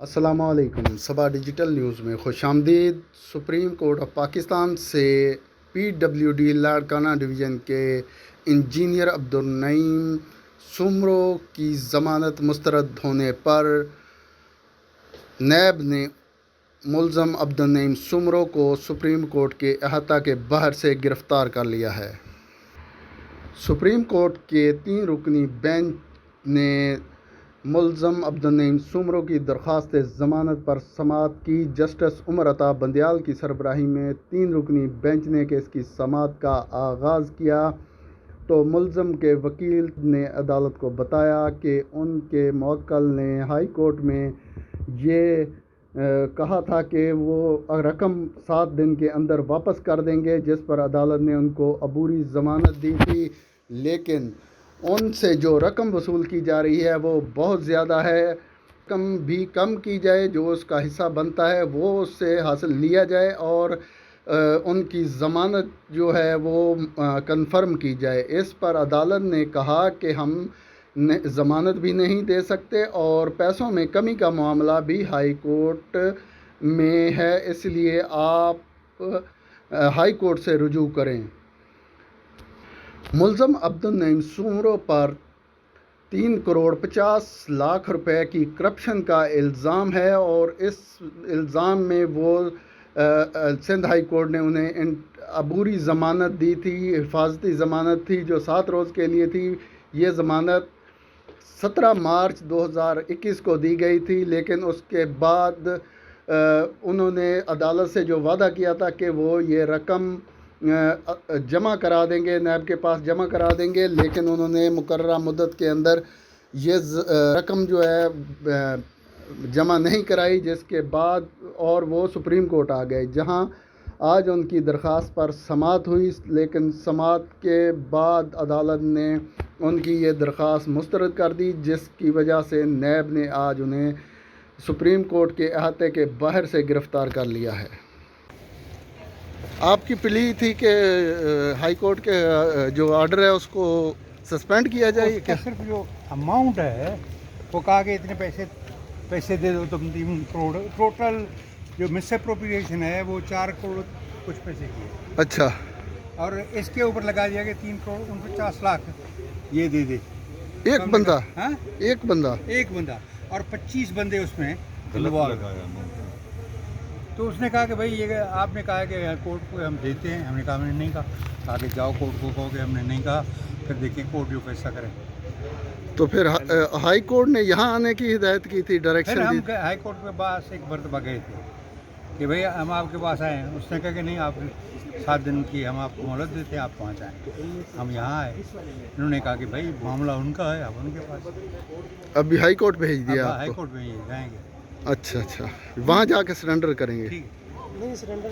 السلام علیکم۔ صبا digital news میں خوش آمدید۔ سپریم کورٹ آف پاکستان سے P W D Larkana division کے انجینئر عبدالنعیم سومرو کی ضمانت مسترد ہونے پر نیب نے ملزم عبدالنعیم سومرو کو سپریم کورٹ کے احاطہ کے باہر سے گرفتار کر لیا ہے۔ سپریم کورٹ کے 3 رکنی بینچ نے ملزم عبدالنعیم سومرو کی درخواست ضمانت پر سماعت کی۔ جسٹس عمر عطا بندیال کی سربراہی میں 3 رکنی بینچ نے کیس کی سماعت کا آغاز کیا تو ملزم کے وکیل نے عدالت کو بتایا کہ ان کے موکل نے ہائی کورٹ میں یہ کہا تھا کہ وہ رقم 7 دن کے اندر واپس کر دیں گے، جس پر عدالت نے ان کو عبوری ضمانت دی تھی، لیکن ان سے جو رقم وصول کی جا رہی ہے وہ بہت زیادہ ہے۔ رقم بھی کم کی جائے، جو اس کا حصہ بنتا ہے وہ اس سے حاصل لیا جائے اور ان کی ضمانت جو ہے وہ کنفرم کی جائے۔ اس پر عدالت نے کہا کہ ہم ضمانت بھی نہیں دے سکتے اور پیسوں میں کمی کا معاملہ بھی ہائی کورٹ میں ہے، اس لیے آپ ہائی کورٹ سے رجوع کریں۔ ملزم عبدالنعیم سومرو پر 3 کروڑ 50 لاکھ روپے کی کرپشن کا الزام ہے اور اس الزام میں وہ سندھ ہائی کورٹ نے انہیں عبوری ضمانت دی تھی، حفاظتی ضمانت تھی جو 7 روز کے لیے تھی۔ یہ ضمانت 17 مارچ 2021 کو دی گئی تھی، لیکن اس کے بعد انہوں نے عدالت سے جو وعدہ کیا تھا کہ وہ یہ رقم جمع کرا دیں گے، نیب کے پاس جمع کرا دیں گے، لیکن انہوں نے مقررہ مدت کے اندر یہ رقم جو ہے جمع نہیں کرائی، جس کے بعد اور وہ سپریم کورٹ آ گئے، جہاں آج ان کی درخواست پر سماعت ہوئی، لیکن سماعت کے بعد عدالت نے ان کی یہ درخواست مسترد کر دی، جس کی وجہ سے نیب نے آج انہیں سپریم کورٹ کے احاطے کے باہر سے گرفتار کر لیا ہے۔ آپ کی پلی تھی کہ ہائی کورٹ کے جو آرڈر ہے اس کو سسپینڈ کیا جائے کیا؟ صرف جو اماؤنٹ ہے وہ کہا کہ اتنے پیسے دے دو تم 3 کروڑ، ٹوٹل جو مس اپروپریشن ہے وہ 4 کروڑ کچھ پیسے کی ہے۔ اچھا، اور اس کے اوپر لگا دیا کہ 3 کروڑ 49 لاکھ یہ دے دے ایک بندہ؟ ہاں، ایک بندہ اور 25 بندے اس میں تو اس نے کہا کہ بھائی یہ آپ نے کہا کہ کورٹ کو ہم دیتے ہیں، ہم نے کہا ہم نے نہیں کہا کہ جاؤ کورٹ کو کہو کہ ہم نے نہیں کہا، پھر دیکھیں کورٹ جو فیصلہ کرے۔ تو پھر ہائی کورٹ نے یہاں آنے کی ہدایت کی تھی، ڈائریکشن پھر دی ہم ہائی کورٹ کے پاس ایک مرتبہ گئے تھے کہ بھئی ہم آپ کے پاس آئے ہیں، اس نے کہا کہ نہیں، آپ 7 دن کی ہم آپ کو مہلت دیتے ہیں، آپ پہنچ آئیں۔ ہم یہاں آئے، انہوں نے کہا کہ بھائی معاملہ ان کا ہے، آپ ان کے پاس ابھی ہائی کورٹ بھیج دیا آپ ہائی کو؟ کورٹ میں یہ جائیں گے۔ اچھا، وہاں جا کے سرنڈر کریں گے؟ ٹھیک ہے۔